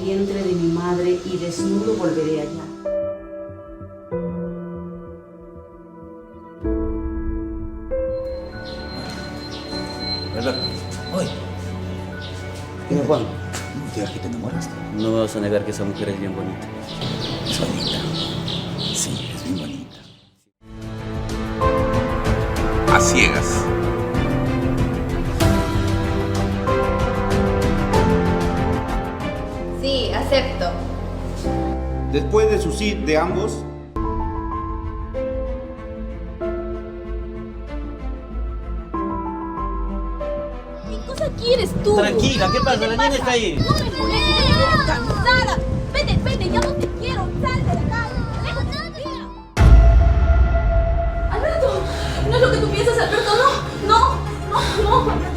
vientre de mi madre y desnudo volveré allá. ¿Verdad? Oye, Dime, Juan. ¿no digas que te enamoraste? No me vas a negar que esa mujer es bien bonita. Es bonita. Sí, es bien bonita. A ciegas. Sí, acepto. Después de su sí de ambos, ¿Qué cosa quieres tú? Tranquila, ¿qué pasa? La niña está ahí. No me molestes, estoy cansada. Vete, vete, ya no te quiero. Sal de acá. Aléjate de mí. Alberto, no es lo que tú piensas, Alberto. No, Alberto.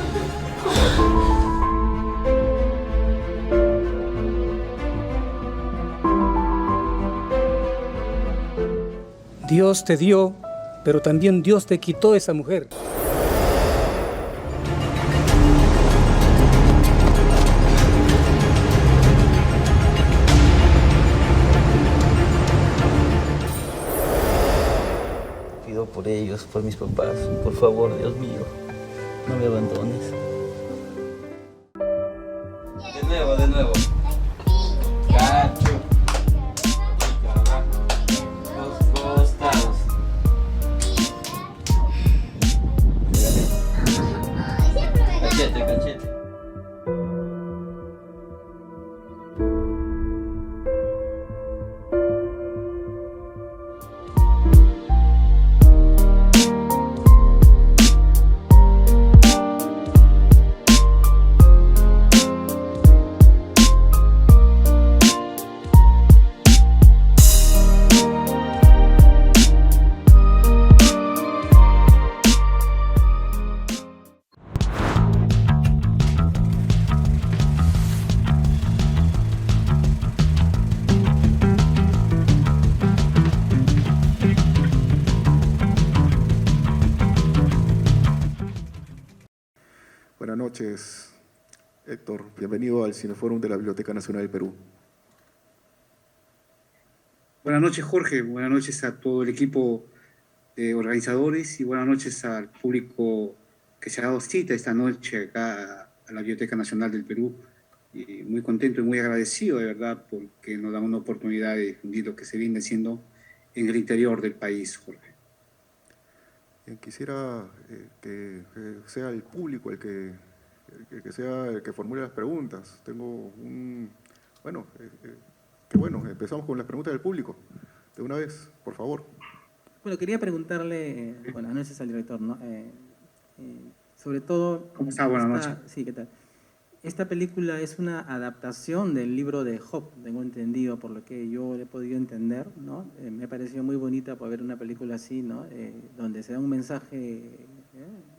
Dios te dio, pero también Dios te quitó esa mujer. Pido por ellos, por mis papás. Por favor, Dios mío, no me abandones. De nuevo. Cacho. Los costados. Cachete. Buenas noches, Héctor. Bienvenido al Cineforum de la Biblioteca Nacional del Perú. Buenas noches, Jorge. Buenas noches a todo el equipo de organizadores y buenas noches al público que se ha dado cita esta noche acá a la Biblioteca Nacional del Perú. Y muy contento y muy agradecido, de verdad, porque nos dan una oportunidad de difundir lo que se viene haciendo en el interior del país, Jorge. Quisiera que sea el público que sea el que formule las preguntas. Tengo un... Bueno, empezamos con las preguntas del público. De una vez, por favor. Bueno, quería preguntarle, buenas noches al director, ¿no? Sobre todo... ¿Cómo está? Buenas noches. Sí, ¿qué tal? Esta película es una adaptación del libro de Job, tengo entendido, por lo que yo he podido entender, ¿no? Me pareció muy bonita por ver una película así, ¿no? Donde se da un mensaje,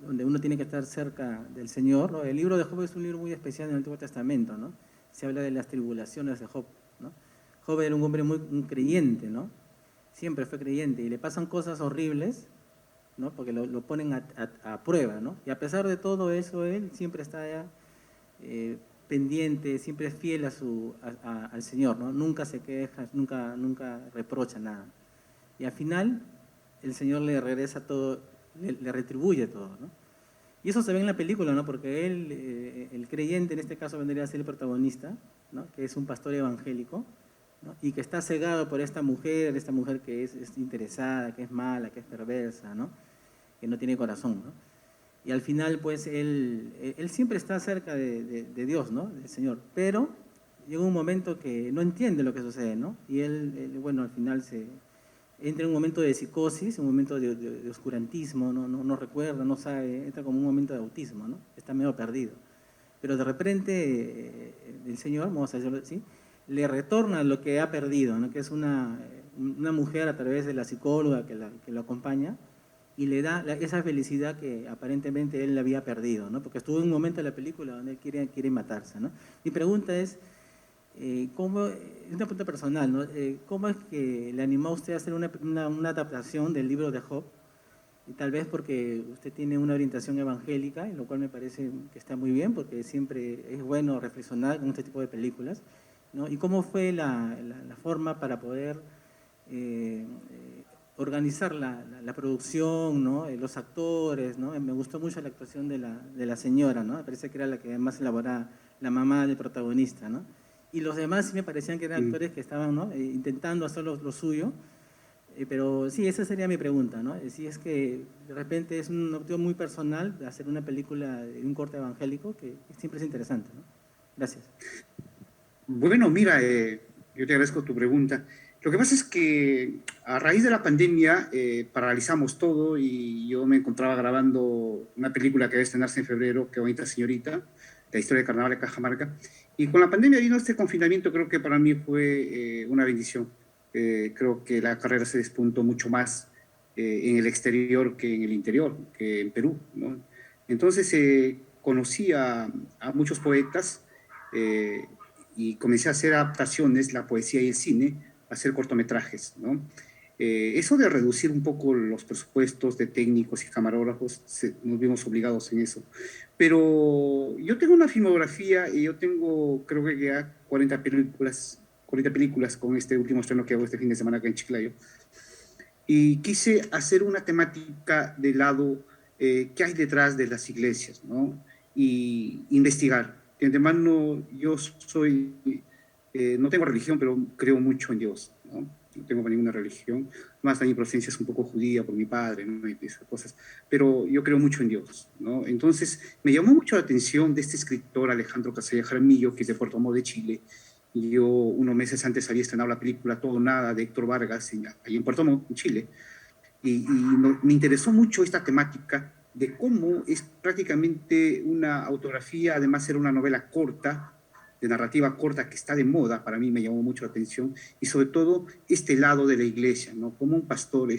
donde uno tiene que estar cerca del Señor, ¿no? El libro de Job es un libro muy especial en el Antiguo Testamento, ¿no? Se habla de las tribulaciones de Job, ¿no? Job era un hombre un creyente, ¿no? Siempre fue creyente y le pasan cosas horribles, ¿no? Porque lo ponen a prueba, ¿no? Y a pesar de todo eso, él siempre está allá, pendiente, siempre es fiel al Señor, ¿no? Nunca se queja, nunca reprocha nada. Y al final, el Señor le regresa todo, le retribuye todo, ¿no? Y eso se ve en la película, ¿no? Porque él, el creyente en este caso vendría a ser el protagonista, ¿no? Que es un pastor evangélico, ¿no? Y que está cegado por esta mujer que es interesada, que es mala, que es perversa, ¿no? Que no tiene corazón, ¿no? Y al final, pues, él siempre está cerca de Dios, ¿no? Del Señor. Pero llega un momento que no entiende lo que sucede, ¿no? Y bueno, al final entra en un momento de psicosis, un momento de oscurantismo, no recuerda, no sabe, entra como un momento de autismo, ¿no? Está medio perdido. Pero de repente, el Señor, vamos a decirlo así, le retorna lo que ha perdido, ¿no? Que es una mujer a través de la psicóloga que lo acompaña, y le da esa felicidad que aparentemente él había perdido, ¿no? Porque estuvo en un momento de la película donde él quiere matarse, ¿no? Mi pregunta es, es una pregunta personal, ¿no? ¿Cómo es que le animó a usted a hacer una adaptación del libro de Job? Y tal vez porque usted tiene una orientación evangélica, en lo cual me parece que está muy bien, porque siempre es bueno reflexionar con este tipo de películas. ¿no? Y cómo fue la forma para poder organizar la producción, ¿no? Los actores, ¿no? Me gustó mucho la actuación de la señora, ¿no? Me parece que era la que más elaboraba, la mamá del protagonista, ¿no? Y los demás sí me parecían que eran actores que estaban, ¿no? Intentando hacer lo suyo, pero sí, esa sería mi pregunta, ¿no? Si es que de repente es un objetivo muy personal de hacer una película de un corte evangélico, que siempre es interesante, ¿no? Gracias. Bueno, mira, yo te agradezco tu pregunta. Lo que pasa es que a raíz de la pandemia paralizamos todo y yo me encontraba grabando una película que va a estrenarse en febrero, Qué bonita señorita, la historia de Carnaval de Cajamarca. Y con la pandemia vino este confinamiento, creo que para mí fue una bendición. Creo que la carrera se despuntó mucho más en el exterior que en el interior, que en Perú, ¿no? Entonces conocí a muchos poetas y comencé a hacer adaptaciones, la poesía y el cine, a hacer cortometrajes, ¿no? Eso de reducir un poco los presupuestos de técnicos y camarógrafos, nos vimos obligados en eso. Pero yo tengo una filmografía y yo tengo, creo que ya 40 películas con este último estreno que hago este fin de semana acá en Chiclayo. Y quise hacer una temática del lado que hay detrás de las iglesias, ¿no? Y investigar. De antemano, yo soy, no tengo religión, pero creo mucho en Dios, ¿no? No tengo ninguna religión, más mi procedencia es un poco judía por mi padre, ¿no? Y esas cosas, pero yo creo mucho en Dios, ¿no? Entonces, me llamó mucho la atención de este escritor Alejandro Casella Jaramillo, que es de Puerto Montt de Chile, y yo unos meses antes había estrenado la película Todo Nada de Héctor Vargas, ahí en Puerto Montt, en Chile, y me interesó mucho esta temática de cómo es prácticamente una autografía, además era una novela corta, de narrativa corta que está de moda, para mí me llamó mucho la atención, y sobre todo este lado de la iglesia, ¿no? Como un pastor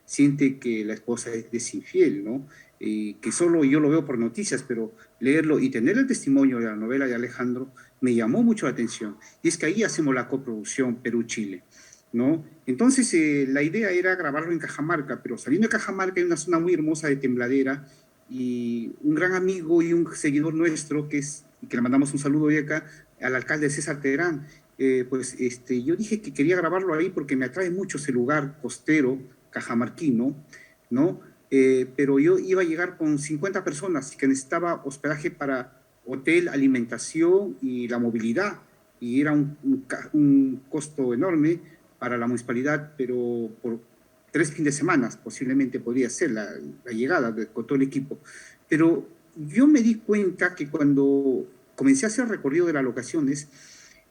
siente que la esposa es infiel, ¿no? Que solo yo lo veo por noticias, pero leerlo y tener el testimonio de la novela de Alejandro me llamó mucho la atención, y es que ahí hacemos la coproducción Perú-Chile, ¿no? Entonces la idea era grabarlo en Cajamarca, pero saliendo de Cajamarca hay una zona muy hermosa de Tembladera, y un gran amigo y un seguidor nuestro, que le mandamos un saludo hoy acá, al alcalde César Terán, yo dije que quería grabarlo ahí porque me atrae mucho ese lugar costero, cajamarquino, ¿no? Pero yo iba a llegar con 50 personas que necesitaba hospedaje para hotel, alimentación y la movilidad, y era un costo enorme para la municipalidad, pero por 3 fines de semana posiblemente podría ser la llegada con todo el equipo. Pero yo me di cuenta que cuando comencé a hacer el recorrido de las locaciones,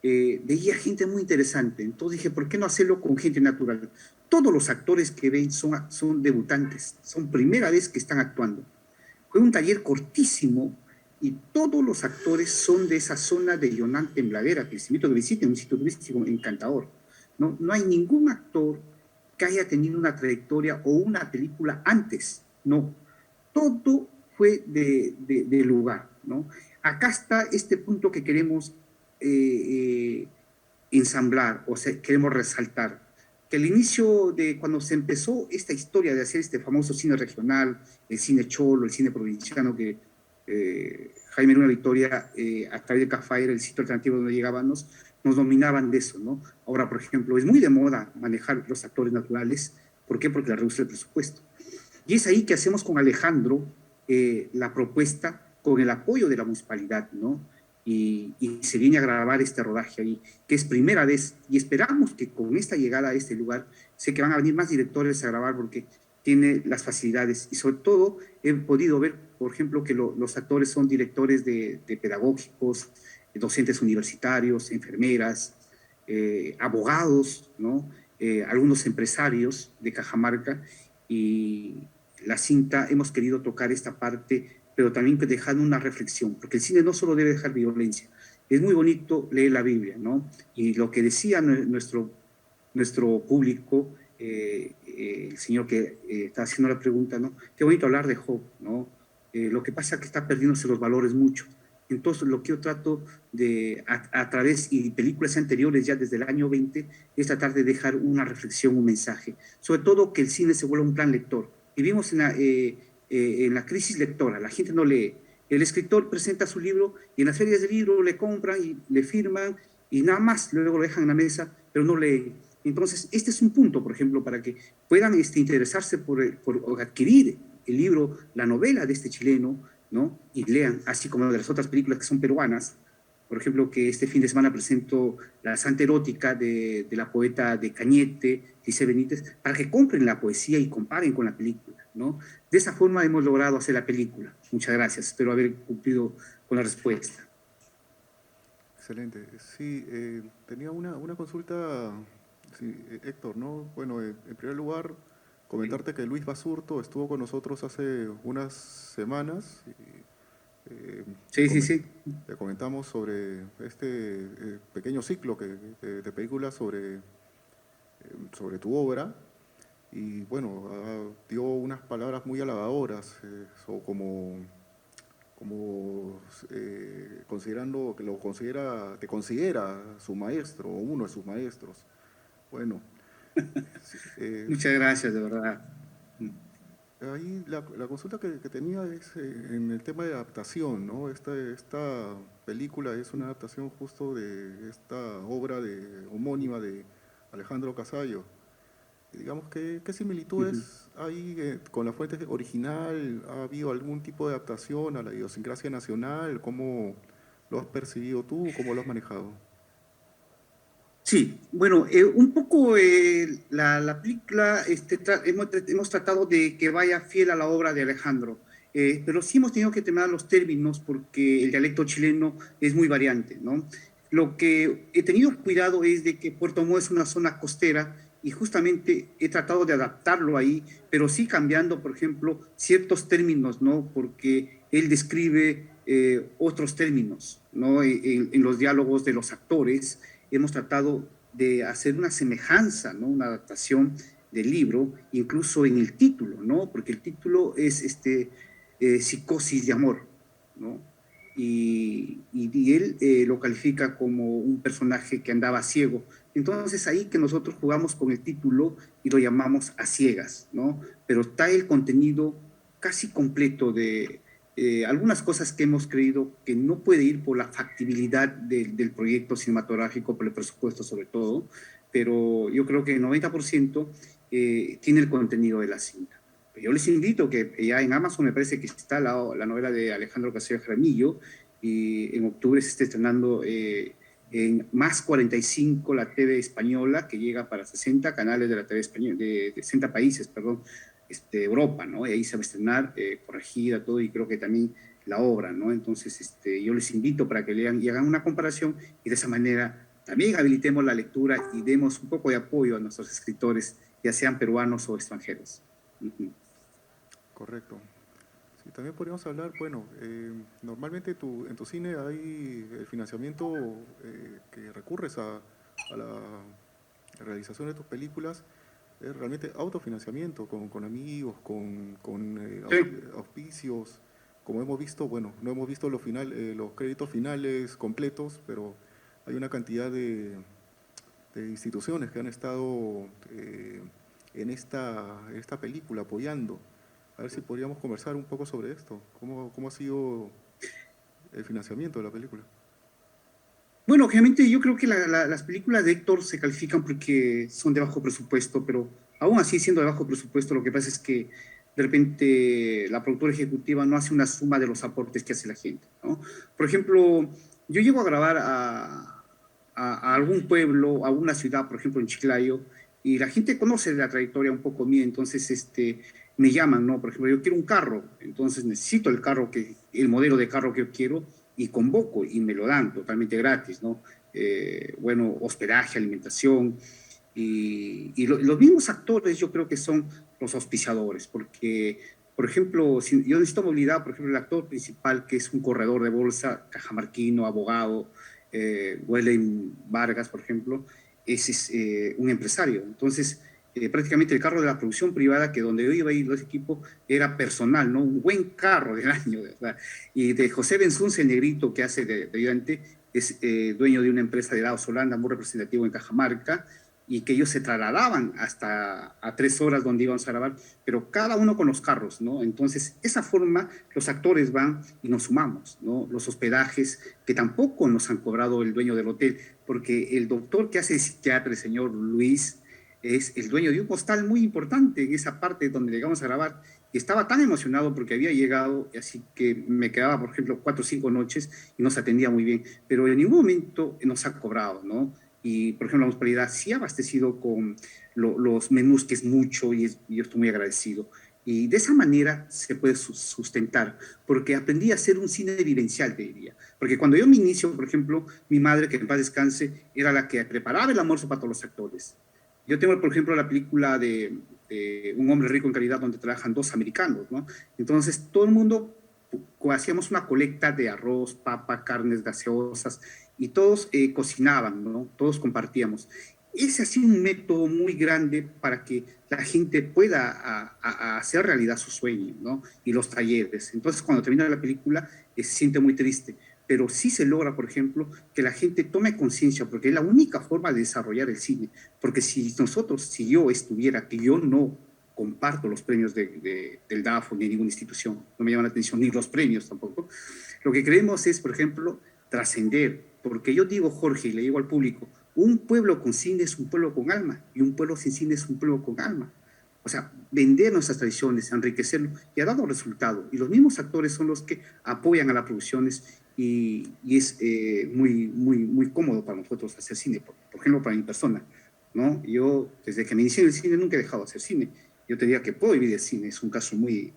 veía gente muy interesante. Entonces dije, ¿por qué no hacerlo con gente natural? Todos los actores que ven son debutantes, son primera vez que están actuando. Fue un taller cortísimo y todos los actores son de esa zona de Yonán Tembladera, que les invito a que visiten, un sitio turístico encantador. No hay ningún actor que haya tenido una trayectoria o una película antes, no. Todo fue de lugar, ¿no? Acá está este punto que queremos ensamblar, o sea, queremos resaltar, que al inicio de cuando se empezó esta historia de hacer este famoso cine regional, el cine cholo, el cine provinciano, que Jaime Luna Victoria, a través de Cafaira, el sitio alternativo donde llegábamos, nos dominaban de eso, ¿no? Ahora, por ejemplo, es muy de moda manejar los actores naturales. ¿Por qué? Porque la reduce el presupuesto. Y es ahí que hacemos con Alejandro la propuesta con el apoyo de la municipalidad, ¿no? Y se viene a grabar este rodaje ahí, que es primera vez, y esperamos que con esta llegada a este lugar, sé que van a venir más directores a grabar porque tiene las facilidades, y sobre todo he podido ver, por ejemplo, que los actores son directores de pedagógicos, docentes universitarios, enfermeras, abogados, ¿no? Algunos empresarios de Cajamarca, y la cinta hemos querido tocar esta parte, pero también dejando una reflexión, porque el cine no solo debe dejar violencia. Es muy bonito leer la Biblia, ¿no? Y lo que decía nuestro público, el señor que está haciendo la pregunta, ¿no? Qué bonito hablar de Job, ¿no? Lo que pasa es que está perdiéndose los valores mucho. Entonces, lo que yo trato de, a través y películas anteriores, ya desde el año 20, es tratar de dejar una reflexión, un mensaje. Sobre todo que el cine se vuelva un plan lector. Vivimos en la crisis lectora, la gente no lee. El escritor presenta su libro y en las ferias de libro le compran y le firman y nada más, luego lo dejan en la mesa, pero no leen. Entonces, este es un punto, por ejemplo, para que puedan interesarse por adquirir el libro, la novela de este chileno, ¿no? Y lean, así como de las otras películas que son peruanas. Por ejemplo, que este fin de semana presento La Santa Erótica de la poeta de Cañete, Giselle Benítez, para que compren la poesía y comparen con la película, ¿no? De esa forma hemos logrado hacer la película. Muchas gracias, espero haber cumplido con la respuesta. Excelente. Sí, tenía una consulta, sí, Héctor, ¿no? Bueno, en primer lugar, comentarte que Luis Basurto estuvo con nosotros hace unas semanas. Sí. Le comentamos sobre este pequeño ciclo de películas sobre tu obra. Y bueno, dio unas palabras muy halagadoras, considerando que te considera su maestro o uno de sus maestros. Bueno. Muchas gracias, de verdad. Ahí la consulta que tenía es en el tema de adaptación, ¿no? Esta película es una adaptación justo de esta obra homónima de Alejandro Casallo. Y digamos, ¿qué similitudes hay con la fuente original? ¿Ha habido algún tipo de adaptación a la idiosincrasia nacional? ¿Cómo lo has percibido tú? ¿Cómo lo has manejado? Sí, bueno, un poco la película hemos tratado de que vaya fiel a la obra de Alejandro, pero sí hemos tenido que terminar los términos porque el dialecto chileno es muy variante, ¿no? Lo que he tenido cuidado es de que Puerto Montt es una zona costera y justamente he tratado de adaptarlo ahí, pero sí cambiando, por ejemplo, ciertos términos, ¿no? Porque él describe otros términos, ¿no? En los diálogos de los actores hemos tratado de hacer una semejanza, ¿no? Una adaptación del libro, incluso en el título, ¿no? Porque el título es Psicosis de amor, ¿no? Y él lo califica como un personaje que andaba ciego. Entonces ahí que nosotros jugamos con el título y lo llamamos A Ciegas, ¿no? Pero está el contenido casi completo de algunas cosas que hemos creído que no puede ir por la factibilidad del proyecto cinematográfico, por el presupuesto sobre todo, pero yo creo que el 90% tiene el contenido de la cinta. Yo les invito que ya en Amazon me parece que está la novela de Alejandro Casallo Jaramillo, y en octubre se está estrenando en Más 45, la TV española, que llega para 60 canales de la TV española, de 60 países, perdón, Europa, ¿no? Y ahí se va a estrenar corregida todo, y creo que también la obra, ¿no? Entonces, yo les invito para que lean y hagan una comparación, y de esa manera también habilitemos la lectura y demos un poco de apoyo a nuestros escritores, ya sean peruanos o extranjeros. Correcto. Sí, también podríamos hablar, bueno, normalmente en tu cine hay el financiamiento que recurres a la realización de tus películas, es realmente autofinanciamiento, con amigos, con auspicios. Como hemos visto, bueno, no hemos visto los créditos finales completos, pero hay una cantidad de instituciones que han estado en esta película apoyando. A ver si podríamos conversar un poco sobre esto. ¿Cómo ha sido el financiamiento de la película? Bueno, obviamente yo creo que las películas de Héctor se califican porque son de bajo presupuesto, pero aún así siendo de bajo presupuesto, lo que pasa es que de repente la productora ejecutiva no hace una suma de los aportes que hace la gente, ¿no? Por ejemplo, yo llego a grabar a algún pueblo, a una ciudad, por ejemplo en Chiclayo, y la gente conoce la trayectoria un poco mía, entonces me llaman, ¿no? Por ejemplo, yo quiero un carro, entonces necesito el modelo de carro que yo quiero, y convoco y me lo dan totalmente gratis, ¿no? Bueno, hospedaje, alimentación, y los mismos actores yo creo que son los auspiciadores, porque, por ejemplo, si yo necesito movilidad, por ejemplo, el actor principal, que es un corredor de bolsa, cajamarquino, abogado, Wellen Vargas, por ejemplo, ese es un empresario. Entonces, prácticamente el carro de la producción privada, que donde yo iba a ir los equipos, era personal, ¿no? Un buen carro del año, ¿verdad? Y de José Benzunce, el negrito que hace de ayudante, es dueño de una empresa de helados Holanda, muy representativo en Cajamarca, y que ellos se trasladaban hasta a 3 horas donde íbamos a grabar, pero cada uno con los carros, ¿no? Entonces, esa forma, los actores van y nos sumamos, ¿no? Los hospedajes, que tampoco nos han cobrado el dueño del hotel, porque el doctor que hace psiquiatra, el señor Luis, es el dueño de un hostal muy importante en esa parte donde llegamos a grabar, y estaba tan emocionado porque había llegado, así que me quedaba, por ejemplo, 4 o 5 noches y nos atendía muy bien, pero en ningún momento nos ha cobrado, ¿no? Y, por ejemplo, la municipalidad sí ha abastecido con los menús, que es mucho, y yo estoy muy agradecido. Y de esa manera se puede sustentar, porque aprendí a hacer un cine vivencial, te diría. Porque cuando yo me inicio, por ejemplo, mi madre, que en paz descanse, era la que preparaba el almuerzo para todos los actores. Yo tengo, por ejemplo, la película de Un hombre rico en calidad, donde trabajan 2 americanos, ¿no? Entonces, todo el mundo hacíamos una colecta de arroz, papa, carnes gaseosas, y todos cocinaban, ¿no? Todos compartíamos. Ese ha sido un método muy grande para que la gente pueda a hacer realidad sus sueños, ¿no? Y los talleres. Entonces, cuando termina la película, se siente muy triste. Pero sí se logra, por ejemplo, que la gente tome conciencia, porque es la única forma de desarrollar el cine. Porque si yo estuviera, que yo no comparto los premios del DAFO ni ninguna institución, no me llaman la atención, ni los premios tampoco, lo que queremos es, por ejemplo, trascender. Porque yo digo, Jorge, y le digo al público, un pueblo con cine es un pueblo con alma, y un pueblo sin cine es un pueblo con alma. O sea, vender nuestras tradiciones, enriquecerlo, y ha dado resultado. Y los mismos actores son los que apoyan a las producciones, y es muy cómodo para nosotros hacer cine, por ejemplo, para mi persona, ¿no? Yo, desde que me inicié en el cine, nunca he dejado de hacer cine. Yo te diría que puedo vivir del cine, es un caso muy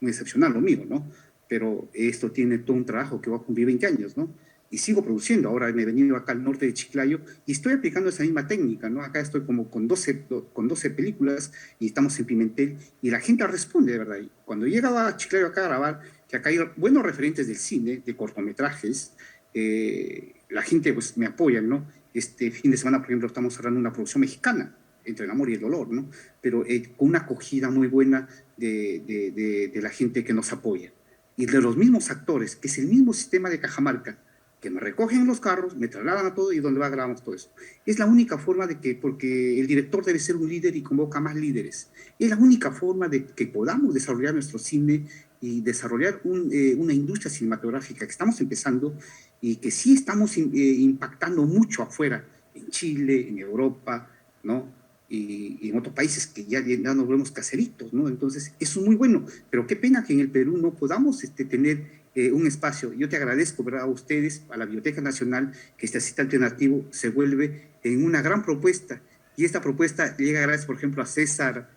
excepcional lo mío, ¿no? Pero esto tiene todo un trabajo que va a cumplir 20 años, ¿no? Y sigo produciendo. Ahora me he venido acá al norte de Chiclayo y estoy aplicando esa misma técnica, ¿no? Acá estoy como con 12 películas y estamos en Pimentel y la gente responde, de verdad. Y cuando he llegado a Chiclayo acá a grabar, que acá hay buenos referentes del cine, de cortometrajes, la gente pues me apoya, ¿no? Este fin de semana, por ejemplo, estamos cerrando una producción mexicana, Entre el amor y el dolor, ¿no? Pero con una acogida muy buena de la gente que nos apoya. Y de los mismos actores, que es el mismo sistema de Cajamarca, que me recogen los carros, me trasladan a todo y donde va grabamos todo eso. Es la única forma de que, porque el director debe ser un líder y convoca más líderes, es la única forma de que podamos desarrollar nuestro cine y desarrollar una industria cinematográfica que estamos empezando y que sí estamos impactando mucho afuera, en Chile, en Europa, ¿no? Y en otros países que ya nos vemos caseritos, ¿no? Entonces, eso es muy bueno, pero qué pena que en el Perú no podamos tener un espacio. Yo te agradezco, ¿verdad?, a ustedes, a la Biblioteca Nacional, que este cine alternativo se vuelve en una gran propuesta, y esta propuesta llega gracias, por ejemplo, a César,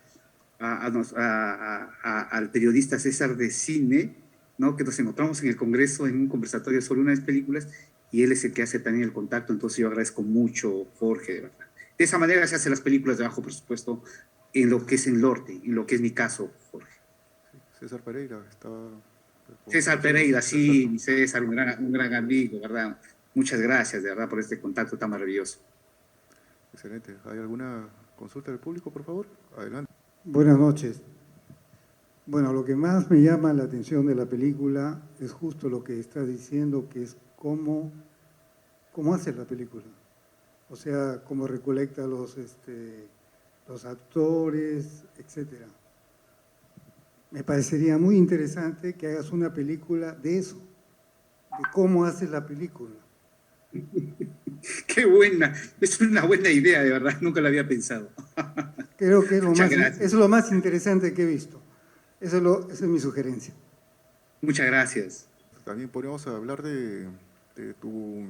al periodista César de Cine, ¿no?, que nos encontramos en el Congreso en un conversatorio sobre una de las películas, y él es el que hace también el contacto. Entonces yo agradezco mucho, Jorge, de verdad. De esa manera se hacen las películas de bajo presupuesto en lo que es el norte, y lo que es mi caso, Jorge. César Pereira estaba... César Pereira, sí, César, un gran amigo, ¿verdad? Muchas gracias, de verdad, por este contacto tan maravilloso. Excelente. ¿Hay alguna consulta del público, por favor? Adelante. Buenas noches. Bueno, lo que más me llama la atención de la película es justo lo que estás diciendo, que es cómo hace la película. O sea, cómo recolecta los actores, etcétera. Me parecería muy interesante que hagas una película de eso, de cómo haces la película. ¡Qué buena! Es una buena idea, de verdad, nunca la había pensado. Creo que es lo más interesante que he visto. Esa es mi sugerencia. Muchas gracias. También podríamos hablar de tu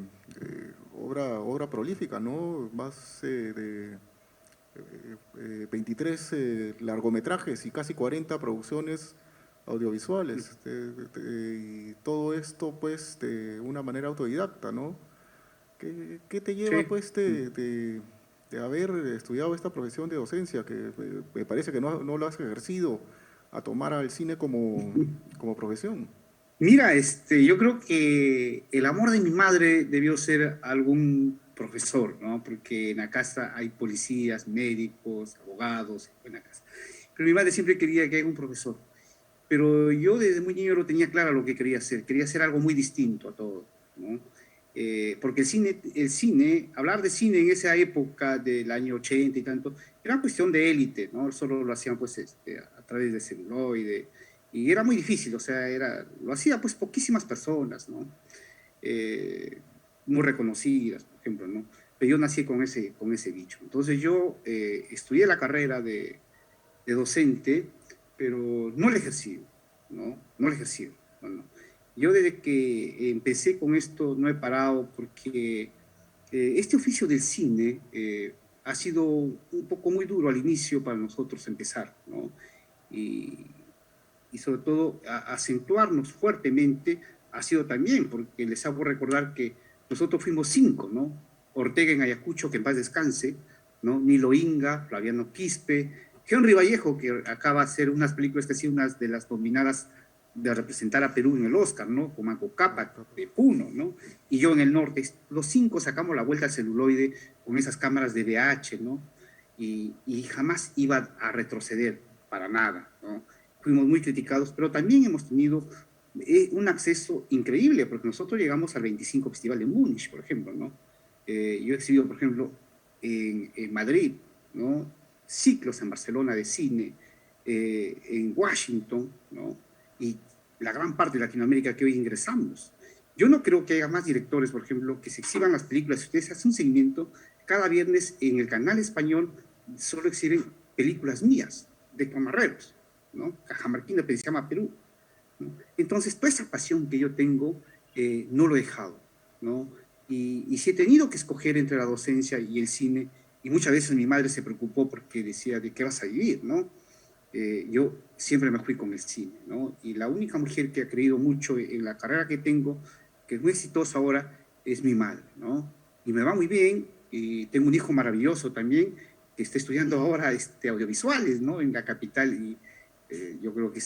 obra prolífica, ¿no? Más de 23 largometrajes y casi 40 producciones audiovisuales, y todo esto pues de una manera autodidacta, ¿no? ¿Qué te lleva pues de haber estudiado esta profesión de docencia, que me parece que no lo has ejercido, a tomar al cine como profesión? Mira, yo creo que el amor de mi madre debió ser algún profesor, ¿no? Porque en la casa hay policías, médicos, abogados, en la casa. Pero mi madre siempre quería que haya un profesor. Pero yo desde muy niño lo tenía claro lo que quería hacer algo muy distinto a todo, ¿no? porque el cine, hablar de cine en esa época del año 80 y tanto, era una cuestión de élite, ¿no? Solo lo hacían pues a través de celuloide, y era muy difícil, o sea, lo hacían pues poquísimas personas, ¿no? Muy reconocidas, por ejemplo, ¿no? Pero yo nací con ese bicho. Entonces yo estudié la carrera de docente, pero no la ejercí, ¿no? No la ejercí, no. Yo desde que empecé con esto no he parado porque este oficio del cine ha sido un poco muy duro al inicio para nosotros empezar, ¿no? Y sobre todo acentuarnos fuertemente ha sido también, porque les hago recordar que nosotros fuimos 5, ¿no? Ortega en Ayacucho, que en paz descanse, ¿no? Nilo Inga, Flaviano Quispe, Henry Vallejo, que acaba de hacer unas películas que ha sido unas de las nominadas de representar a Perú en el Oscar, ¿no? Como Manco Cápac, de Puno, ¿no? Y yo en el norte. Los 5 sacamos la vuelta al celuloide con esas cámaras de VH, ¿no? Y jamás iba a retroceder, para nada, ¿no? Fuimos muy criticados, pero también hemos tenido un acceso increíble, porque nosotros llegamos al 25 Festival de Múnich, por ejemplo, ¿no? Yo he exhibido, por ejemplo, en Madrid, ¿no? Ciclos en Barcelona de cine, en Washington, ¿no? Y la gran parte de Latinoamérica que hoy ingresamos. Yo no creo que haya más directores, por ejemplo, que se exhiban las películas. Si ustedes hacen un seguimiento, cada viernes en el canal español solo exhiben películas mías, de camarreros, ¿no? Cajamarquina, pero se llama Perú, ¿no? Entonces, toda esa pasión que yo tengo, no lo he dejado, ¿no? Y si he tenido que escoger entre la docencia y el cine, y muchas veces mi madre se preocupó porque decía, ¿de qué vas a vivir, no? Yo siempre me fui con el cine, ¿no? Y la única mujer que ha creído mucho en la carrera que tengo, que es muy exitosa ahora, es mi madre, ¿no? Y me va muy bien, y tengo un hijo maravilloso también, que está estudiando ahora audiovisuales, ¿no? En la capital, y yo creo que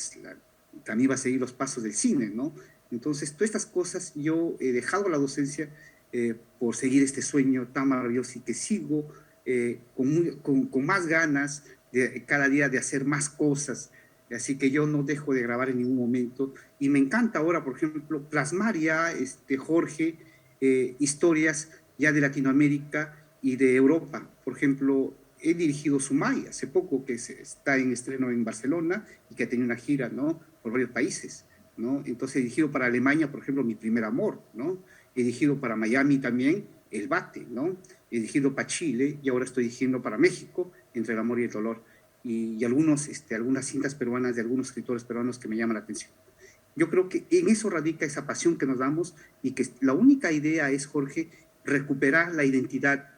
también va a seguir los pasos del cine, ¿no? Entonces, todas estas cosas yo he dejado la docencia por seguir este sueño tan maravilloso y que sigo con más ganas cada día de hacer más cosas. Así que yo no dejo de grabar en ningún momento. Y me encanta ahora, por ejemplo, plasmar ya, Jorge, historias ya de Latinoamérica y de Europa. Por ejemplo, he dirigido Sumaya hace poco, que está en estreno en Barcelona y que ha tenido una gira, ¿no? Por varios países, ¿no? Entonces he dirigido para Alemania, por ejemplo, Mi primer amor, ¿no? He dirigido para Miami también El bate, ¿no? He dirigido para Chile y ahora estoy dirigiendo para México, Entre el amor y el dolor. Y algunas cintas peruanas de algunos escritores peruanos que me llaman la atención. Yo creo que en eso radica esa pasión que nos damos y que la única idea es, Jorge, recuperar la identidad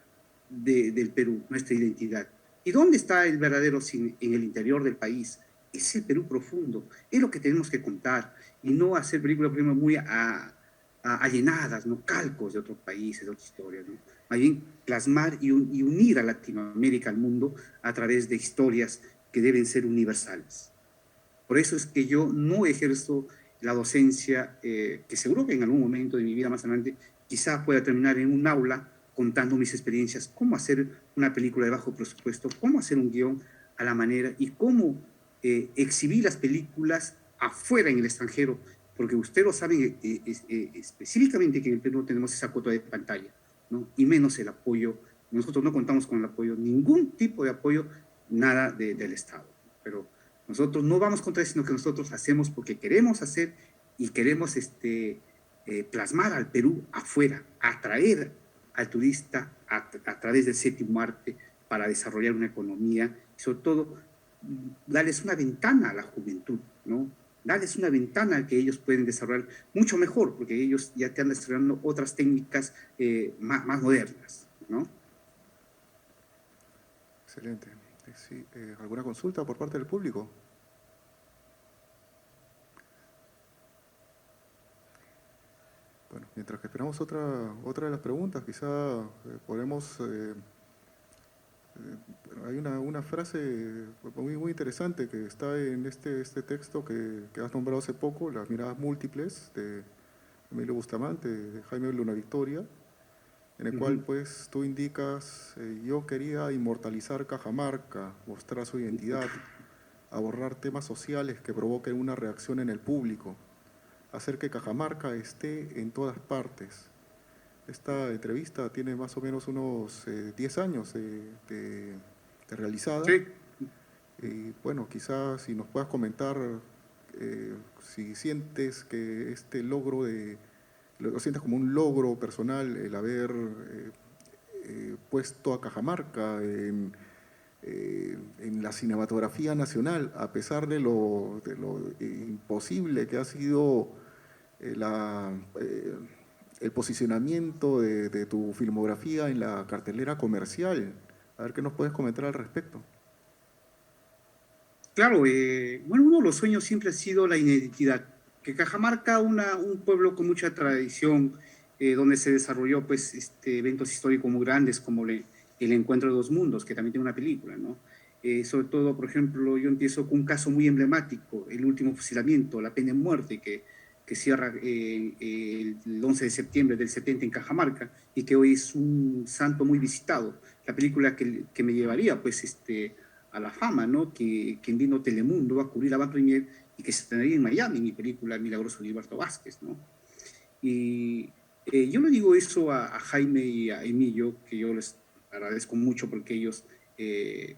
del Perú, nuestra identidad. ¿Y dónde está el verdadero cine? En el interior del país. Es el Perú profundo. Es lo que tenemos que contar y no hacer películas, por ejemplo, muy allenadas, ¿no? Calcos de otros países, de otras historias, ¿no? Más bien plasmar y unir a Latinoamérica al mundo a través de historias que deben ser universales. Por eso es que yo no ejerzo la docencia, que seguro que en algún momento de mi vida más adelante quizá pueda terminar en un aula contando mis experiencias, cómo hacer una película de bajo presupuesto, cómo hacer un guión a la manera y cómo exhibir las películas afuera en el extranjero, porque ustedes lo saben específicamente que en el Perú no tenemos esa cuota de pantalla, ¿no? Y menos el apoyo. Nosotros no contamos con el apoyo, ningún tipo de apoyo, nada del Estado. Pero nosotros no vamos contra eso, sino que nosotros hacemos porque queremos hacer y queremos plasmar al Perú afuera, atraer al turista a través del séptimo arte para desarrollar una economía y sobre todo darles una ventana a la juventud, ¿no? Darles una ventana que ellos pueden desarrollar mucho mejor, porque ellos ya están desarrollando otras técnicas más modernas, ¿no? Excelente. Sí, ¿alguna consulta por parte del público? Bueno, mientras que esperamos otra de las preguntas, quizá podemos... hay una frase muy interesante que está en este texto que has nombrado hace poco, Las miradas múltiples, de Emilio Bustamante, de Jaime Luna Victoria, en el cual pues tú indicas, yo quería inmortalizar Cajamarca, mostrar su identidad, abordar temas sociales que provoquen una reacción en el público, hacer que Cajamarca esté en todas partes. esta entrevista tiene más o menos unos 10 años de realizada. Sí. Y bueno, quizás si nos puedas comentar si sientes que este logro lo sientes como un logro personal el haber puesto a Cajamarca en la cinematografía nacional, a pesar de lo imposible que ha sido el posicionamiento de tu filmografía en la cartelera comercial. A ver qué nos puedes comentar al respecto. Claro, bueno, uno de los sueños siempre ha sido la identidad. Que Cajamarca, un pueblo con mucha tradición, donde se desarrolló pues, eventos históricos muy grandes como el Encuentro de dos Mundos, que también tiene una película, ¿no? Sobre todo, por ejemplo, yo empiezo con un caso muy emblemático, el último fusilamiento, la pena de muerte, que cierra el 11 de septiembre del 70 en Cajamarca y que hoy es un santo muy visitado. La película que me llevaría pues, a la fama, ¿no? Que vino Telemundo a cubrir la Van Premier y que se estrenaría en Miami, mi película El Milagroso Gilberto Vázquez, ¿no? Y yo le digo eso a Jaime y a Emilio, que yo les agradezco mucho porque ellos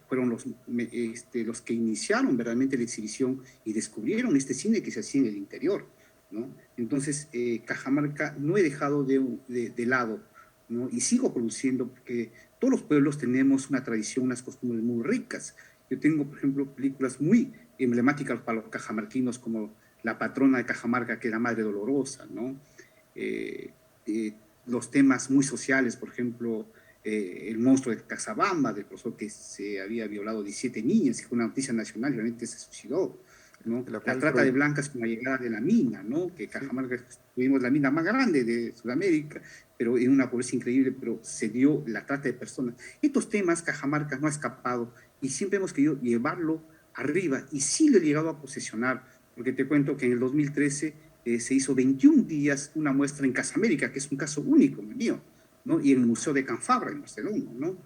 fueron los que iniciaron verdaderamente la exhibición y descubrieron este cine que se hacía en el interior, ¿no? Entonces, Cajamarca no he dejado de lado, ¿no? Y sigo produciendo porque todos los pueblos tenemos una tradición, unas costumbres muy ricas. Yo tengo, por ejemplo, películas muy emblemáticas para los cajamarquinos, como La patrona de Cajamarca, que es la Madre Dolorosa, ¿no? Los temas muy sociales, por ejemplo, El monstruo de Casabamba, del profesor que se había violado 17 niñas y fue una noticia nacional y realmente se suicidó, ¿no? La trata de blancas con la llegada de la mina, ¿no? Que Cajamarca tuvimos la mina más grande de Sudamérica, pero en una pobreza increíble, pero se dio la trata de personas. Estos temas Cajamarca no ha escapado y siempre hemos querido llevarlo arriba y sí lo he llegado a posesionar, porque te cuento que en el 2013 se hizo 21 días una muestra en Casa América, que es un caso único mío, ¿no? Y en el Museo de Can Fabra, en Barcelona, ¿no?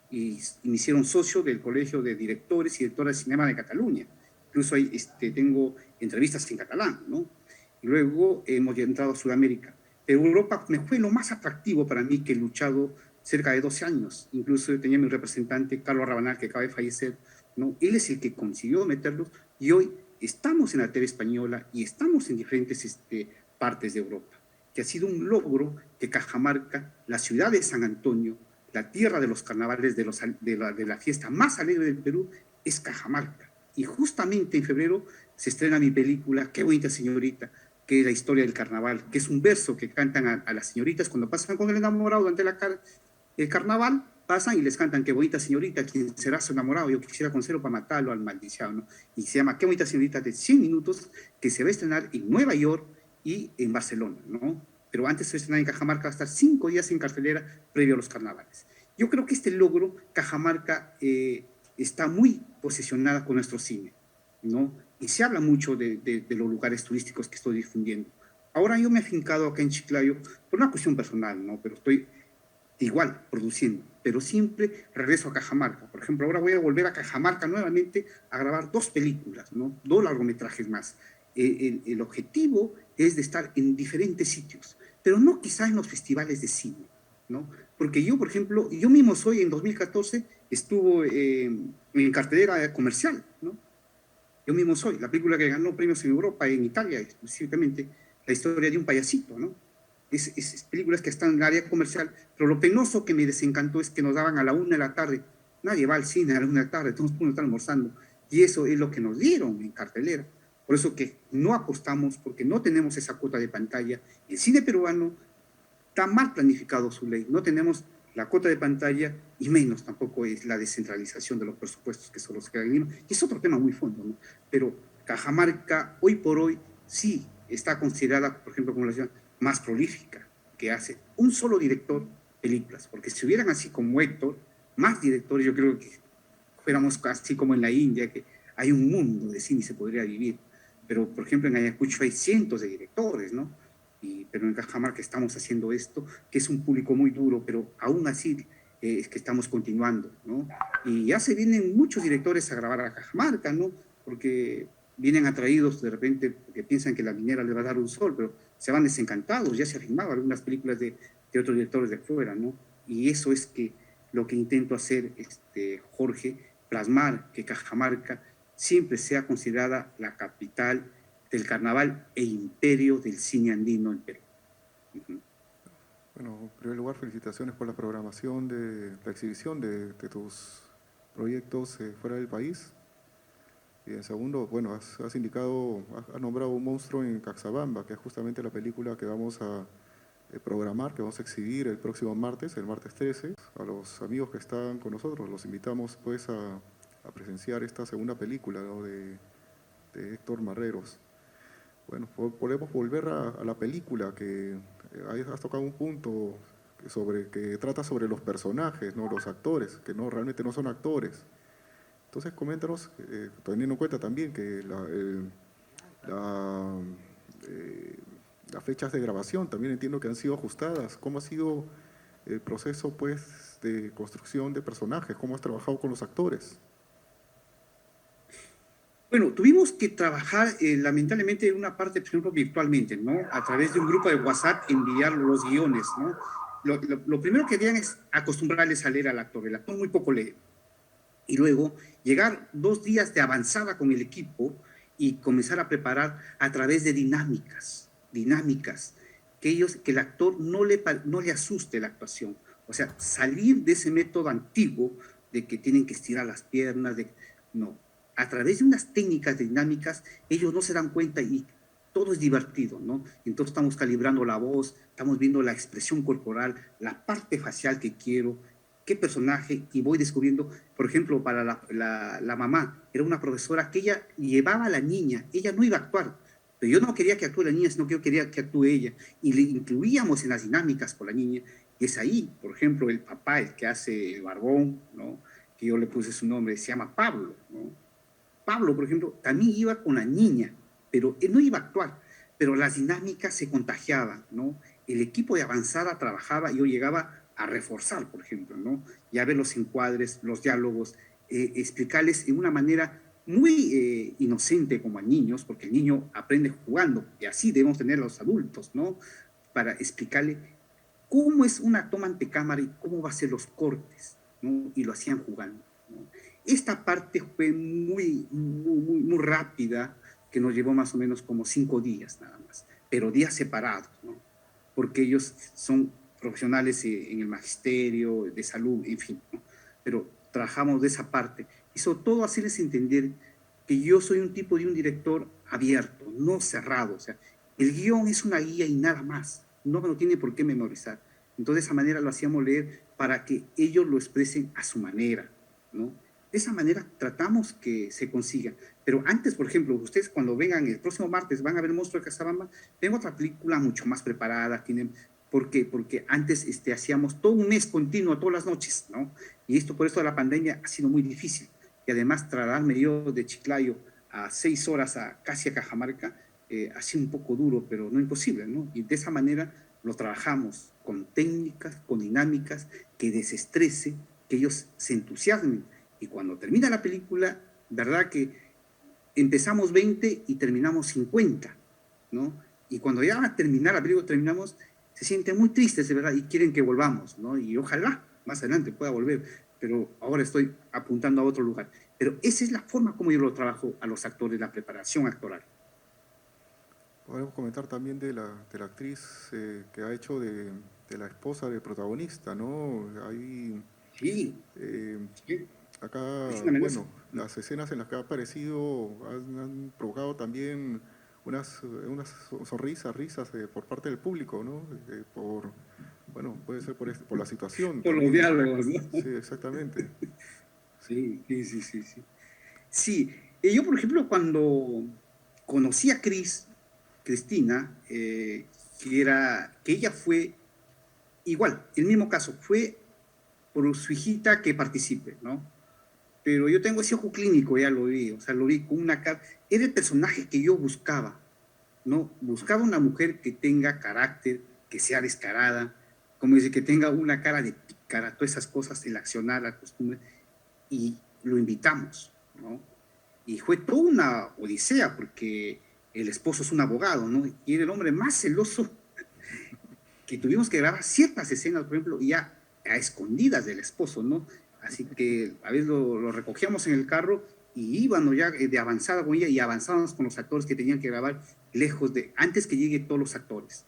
Y me hicieron socio del Colegio de Directores y Directoras de Cinema de Cataluña. Incluso ahí tengo entrevistas en catalán, ¿no? Y luego hemos entrado a Sudamérica. Pero Europa me fue lo más atractivo para mí, que he luchado cerca de 12 años. Incluso tenía mi representante, Carlos Rabanal, que acaba de fallecer, ¿no? Él es el que consiguió meterlos y hoy estamos en la TV española y estamos en diferentes partes de Europa, que ha sido un logro que Cajamarca, la ciudad de San Antonio, la tierra de los carnavales, de la fiesta más alegre del Perú, es Cajamarca. Y justamente en febrero se estrena mi película Qué bonita señorita, que es la historia del carnaval, que es un verso que cantan a las señoritas cuando pasan con el enamorado durante el carnaval, pasan y les cantan Qué bonita señorita, ¿quién será su enamorado? Yo quisiera conocerlo para matarlo al maldiciado, ¿no? Y se llama Qué bonita señorita, de 100 minutos, que se va a estrenar en Nueva York y en Barcelona, ¿no? Pero antes de estrenar en Cajamarca va a estar 5 días en cartelera previo a los carnavales. Yo creo que este logro, Cajamarca está muy posesionada con nuestro cine, ¿no? Y se habla mucho de los lugares turísticos que estoy difundiendo. Ahora yo me he afincado acá en Chiclayo por una cuestión personal, ¿no? Pero estoy igual produciendo, pero siempre regreso a Cajamarca. Por ejemplo, ahora voy a volver a Cajamarca nuevamente a grabar 2 películas, ¿no? 2 largometrajes más. El objetivo es de estar en diferentes sitios, pero no quizá en los festivales de cine, ¿no? Porque yo, por ejemplo, yo mismo soy, en 2014, estuvo en cartelera comercial, ¿no? Yo mismo soy, la película que ganó premios en Europa, en Italia, específicamente, la historia de un payasito, ¿no? Es películas que están en el área comercial, pero lo penoso que me desencantó es que nos daban a la 1 de la tarde. Nadie va al cine a la 1 de la tarde, todos pueden estar almorzando. Y eso es lo que nos dieron en cartelera. Por eso que no apostamos, porque no tenemos esa cuota de pantalla. El cine peruano está mal planificado su ley. No tenemos la cuota de pantalla y menos tampoco es la descentralización de los presupuestos que son los que hay. Y es otro tema muy fondo, ¿no? Pero Cajamarca, hoy por hoy, sí está considerada, por ejemplo, como la ciudad más prolífica, que hace un solo director películas. Porque si hubieran así como Héctor, más directores, yo creo que fuéramos así como en la India, que hay un mundo de cine y se podría vivir. Pero, por ejemplo, en Ayacucho hay cientos de directores, ¿no? Pero en Cajamarca estamos haciendo esto, que es un público muy duro, pero aún así es que estamos continuando, ¿no? Y ya se vienen muchos directores a grabar a Cajamarca, ¿no? Porque vienen atraídos de repente, porque piensan que la minera les va a dar un sol, pero se van desencantados. Ya se han filmado algunas películas de de otros directores de fuera, ¿no? Y eso es lo que intento hacer, Jorge, plasmar que Cajamarca siempre sea considerada la capital del carnaval e imperio del cine andino en Perú. Bueno, en primer lugar, felicitaciones por la programación de la exhibición de tus proyectos fuera del país. Y en segundo, bueno, has indicado, has nombrado un monstruo en Caxabamba, que es justamente la película que vamos a programar, que vamos a exhibir el próximo martes, el martes 13. A los amigos que están con nosotros los invitamos pues a presenciar esta segunda película, ¿no?, de Héctor Marreros. Bueno, podemos volver a la película, que has tocado un punto que trata sobre los personajes, ¿no?, los actores, que realmente no son actores. Entonces, coméntanos, teniendo en cuenta también que las fechas de grabación también entiendo que han sido ajustadas. ¿Cómo ha sido el proceso pues, de construcción de personajes? ¿Cómo has trabajado con los actores? Bueno, tuvimos que trabajar lamentablemente en una parte, por ejemplo, virtualmente, ¿no? A través de un grupo de WhatsApp enviar los guiones, ¿no? Lo primero que querían es acostumbrarles a leer al actor. El actor muy poco lee. Y luego llegar 2 días de avanzada con el equipo y comenzar a preparar a través de dinámicas, que el actor no le asuste la actuación. O sea, salir de ese método antiguo de que tienen que estirar las piernas, no. A través de unas técnicas dinámicas, ellos no se dan cuenta y todo es divertido, ¿no? Entonces estamos calibrando la voz, estamos viendo la expresión corporal, la parte facial que quiero, qué personaje, y voy descubriendo, por ejemplo, para la mamá, era una profesora que ella llevaba a la niña, ella no iba a actuar, pero yo no quería que actúe la niña, sino que yo quería que actúe ella, y le incluíamos en las dinámicas con la niña, y es ahí, por ejemplo, el papá, el que hace el barbón, ¿no?, que yo le puse su nombre, se llama Pablo, ¿no? Pablo, por ejemplo, también iba con la niña, pero él no iba a actuar, pero las dinámicas se contagiaban, ¿no? El equipo de avanzada trabajaba y yo llegaba a reforzar, por ejemplo, ¿no? Ya ver los encuadres, los diálogos, explicarles en una manera muy inocente como a niños, porque el niño aprende jugando, y así debemos tener los adultos, ¿no? Para explicarle cómo es una toma ante cámara y cómo va a ser los cortes, ¿no? Y lo hacían jugando, ¿no? Esta parte fue muy rápida, que nos llevó más o menos como 5 días nada más, pero días separados, ¿no? Porque ellos son profesionales en el magisterio, de salud, en fin, ¿no? Pero trabajamos de esa parte. Y sobre todo hacerles entender que yo soy un tipo de un director abierto, no cerrado. O sea, el guión es una guía y nada más. No me lo tiene por qué memorizar. Entonces, de esa manera lo hacíamos leer para que ellos lo expresen a su manera, ¿no? De esa manera tratamos que se consiga. Pero antes, por ejemplo, ustedes cuando vengan el próximo martes van a ver Monstruo de Caxabamba, tengo otra película mucho más preparada. ¿Por qué? Porque antes hacíamos todo un mes continuo, todas las noches, ¿no? Y por esto de la pandemia ha sido muy difícil. Y además trasladarme yo de Chiclayo a 6 horas casi a Cajamarca ha sido un poco duro, pero no imposible, ¿no? Y de esa manera lo trabajamos con técnicas, con dinámicas, que desestrese, que ellos se entusiasmen. Y cuando termina la película, verdad que empezamos 20 y terminamos 50, ¿no? Y cuando ya va a terminar la película, se sienten muy tristes, de verdad, y quieren que volvamos, ¿no? Y ojalá más adelante pueda volver, pero ahora estoy apuntando a otro lugar. Pero esa es la forma como yo lo trabajo a los actores, la preparación actoral. Podemos comentar también de la actriz que ha hecho de la esposa del protagonista, ¿no? Sí. Sí. Acá, bueno, las escenas en las que ha aparecido han provocado también unas risas por parte del público, ¿no? Puede ser por la situación. Por los diálogos, ¿no? Sí, exactamente. Sí. Sí, yo, por ejemplo, cuando conocí a Cristina, que ella fue igual, el mismo caso, fue por su hijita que participe, ¿no? Pero yo tengo ese ojo clínico, ya lo vi, o sea, lo vi con una cara, era el personaje que yo buscaba, ¿no? Buscaba una mujer que tenga carácter, que sea descarada, como dice, que tenga una cara de pícara, todas esas cosas, el accionar, la costumbre, y lo invitamos, ¿no? Y fue toda una odisea, porque el esposo es un abogado, ¿no? Y era el hombre más celoso que tuvimos que grabar ciertas escenas, por ejemplo, ya a escondidas del esposo, ¿no? Así que a veces lo recogíamos en el carro y íbamos ya de avanzada con ella y avanzábamos con los actores que tenían que grabar lejos de, antes que lleguen todos los actores,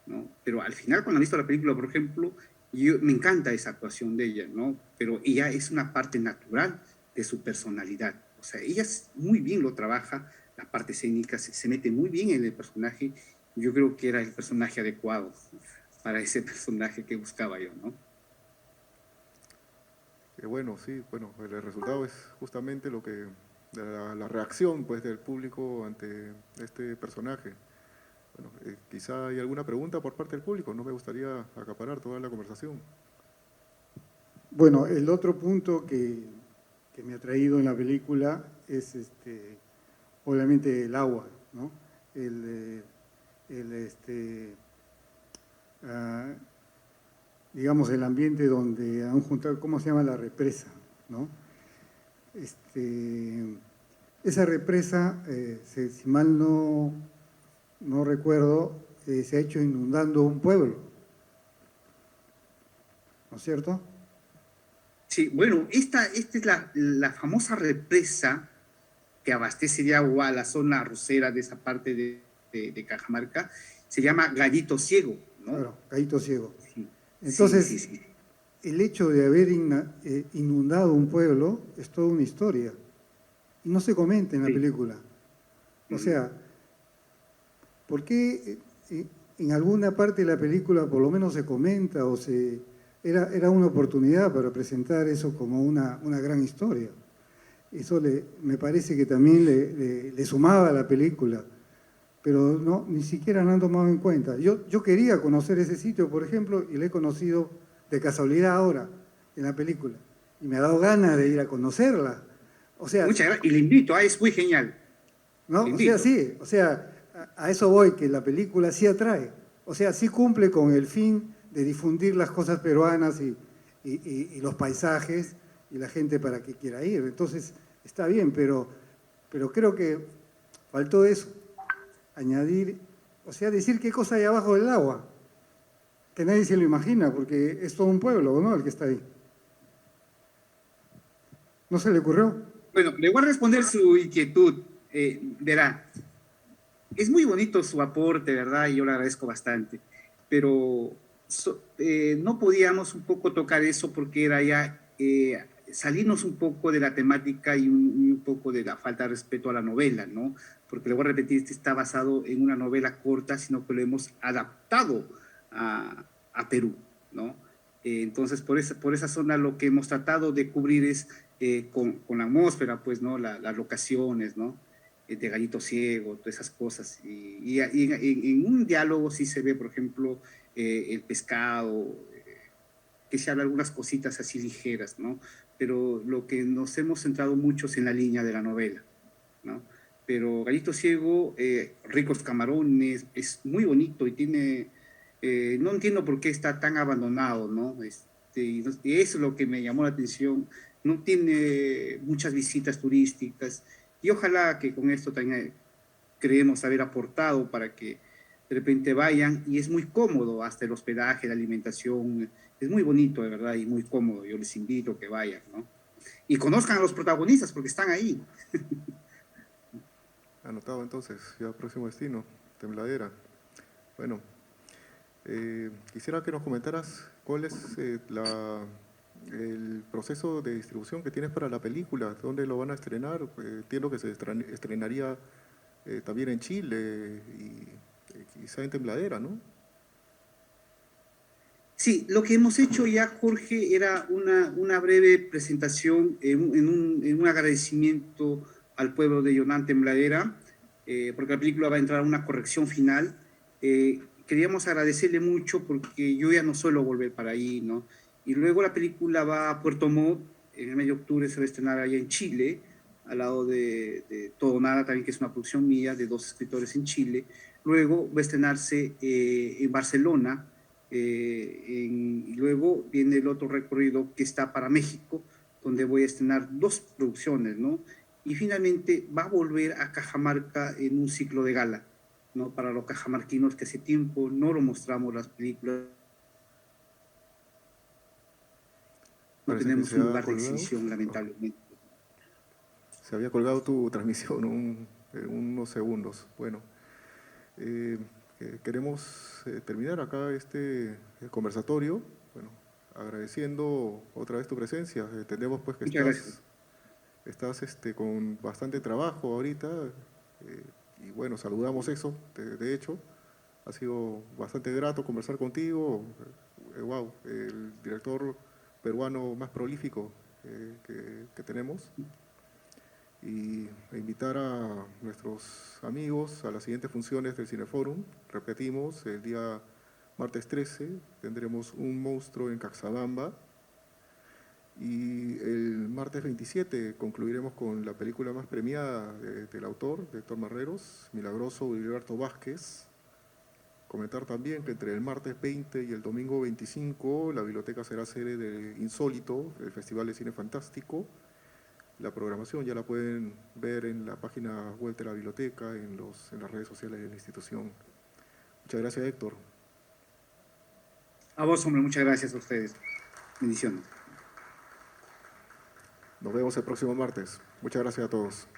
¿no? Pero al final, cuando han visto la película, por ejemplo, me encanta esa actuación de ella, ¿no? Pero ella es una parte natural de su personalidad. O sea, ella muy bien lo trabaja, la parte escénica, se mete muy bien en el personaje. Yo creo que era el personaje adecuado para ese personaje que buscaba yo, ¿no? Bueno, sí, bueno, el resultado es justamente lo que, la reacción pues, del público ante este personaje. Bueno, quizá hay alguna pregunta por parte del público, no me gustaría acaparar toda la conversación. Bueno, el otro punto que me ha traído en la película es obviamente el agua, ¿no? Digamos, el ambiente donde han juntado, ¿cómo se llama? La represa, ¿no? Esa represa, si mal no recuerdo, se ha hecho inundando un pueblo, ¿no es cierto? Sí, bueno, esta es la famosa represa que abastece de agua a la zona arrocera de esa parte de Cajamarca, se llama Gallito Ciego, ¿no? Claro, Gallito Ciego. Sí. Entonces, sí. el hecho de haber inundado un pueblo es toda una historia. Y no se comenta en la película. O sea, ¿por qué en alguna parte de la película por lo menos se comenta o era una oportunidad para presentar eso como una gran historia? Eso me parece que también le sumaba a la película. Pero no, ni siquiera lo han tomado en cuenta. Yo quería conocer ese sitio, por ejemplo, y lo he conocido de casualidad ahora, en la película. Y me ha dado ganas de ir a conocerla. O sea, muchas gracias, y le invito, es muy genial. ¿no? O sea, sí, o sea, a eso voy, que la película sí atrae. O sea, sí cumple con el fin de difundir las cosas peruanas y los paisajes y la gente para que quiera ir. Entonces, está bien, pero creo que faltó eso. Añadir, o sea, decir qué cosa hay abajo del agua, que nadie se lo imagina, porque es todo un pueblo, ¿no?, el que está ahí. ¿No se le ocurrió? Bueno, le voy a responder su inquietud. Verá, es muy bonito su aporte, ¿verdad? Y yo le agradezco bastante, pero no podíamos un poco tocar eso porque era ya salirnos un poco de la temática y un poco de la falta de respeto a la novela, ¿no? Porque le voy a repetir, este está basado en una novela corta, sino que lo hemos adaptado a Perú, ¿no? Entonces, por esa zona lo que hemos tratado de cubrir es con la atmósfera, pues, ¿no? Las locaciones, ¿no? De Gallito Ciego, todas esas cosas. Y en un diálogo sí se ve, por ejemplo, el pescado, que se habla algunas cositas así ligeras, ¿no? Pero lo que nos hemos centrado mucho es en la línea de la novela, ¿no? Pero Gallito Ciego, ricos camarones, es muy bonito y tiene, no entiendo por qué está tan abandonado, ¿no? Y eso es lo que me llamó la atención. No tiene muchas visitas turísticas y ojalá que con esto también creemos haber aportado para que de repente vayan, y es muy cómodo, hasta el hospedaje, la alimentación, es muy bonito, de verdad, y muy cómodo. Yo les invito a que vayan, ¿no? Y conozcan a los protagonistas porque están ahí. Anotado entonces, ya próximo destino, Tembladera. Bueno, quisiera que nos comentaras cuál es el proceso de distribución que tienes para la película, dónde lo van a estrenar. Entiendo que se estrenaría también en Chile y quizá en Tembladera, ¿no? Sí, lo que hemos hecho ya, Jorge, era una breve presentación en un agradecimiento al pueblo de Yonán Tembladera, porque la película va a entrar a una corrección final. Queríamos agradecerle mucho porque yo ya no suelo volver para ahí, ¿no? Y luego la película va a Puerto Montt, en el mes de octubre se va a estrenar allá en Chile, al lado de Todo Nada, también, que es una producción mía de 2 escritores en Chile. Luego va a estrenarse en Barcelona, y luego viene el otro recorrido que está para México, donde voy a estrenar 2 producciones, ¿no? Y finalmente va a volver a Cajamarca en un ciclo de gala, ¿no? Para los cajamarquinos que hace tiempo no lo mostramos las películas. No Parece que tenemos se un ha lugar de colgado. exhibición, lamentablemente. Se había colgado tu transmisión unos segundos. Bueno, queremos terminar acá este conversatorio. Bueno, agradeciendo otra vez tu presencia. Entendemos pues que Muchas estás con bastante trabajo ahorita. Y bueno, saludamos eso. De hecho, ha sido bastante grato conversar contigo. Wow, el director peruano más prolífico que tenemos. Y invitar a nuestros amigos a las siguientes funciones del Cineforum. Repetimos, el día martes 13 tendremos Un monstruo en Caxabamba. Y el martes 27 concluiremos con la película más premiada del autor, de Héctor Marreros, Milagroso Gilberto Vázquez. Comentar también que entre el martes 20 y el domingo 25 la biblioteca será sede de Insólito, el Festival de Cine Fantástico. La programación ya la pueden ver en la página web de la biblioteca, en las redes sociales de la institución. Muchas gracias, Héctor. A vos, hombre, muchas gracias a ustedes. Bendiciones. Nos vemos el próximo martes. Muchas gracias a todos.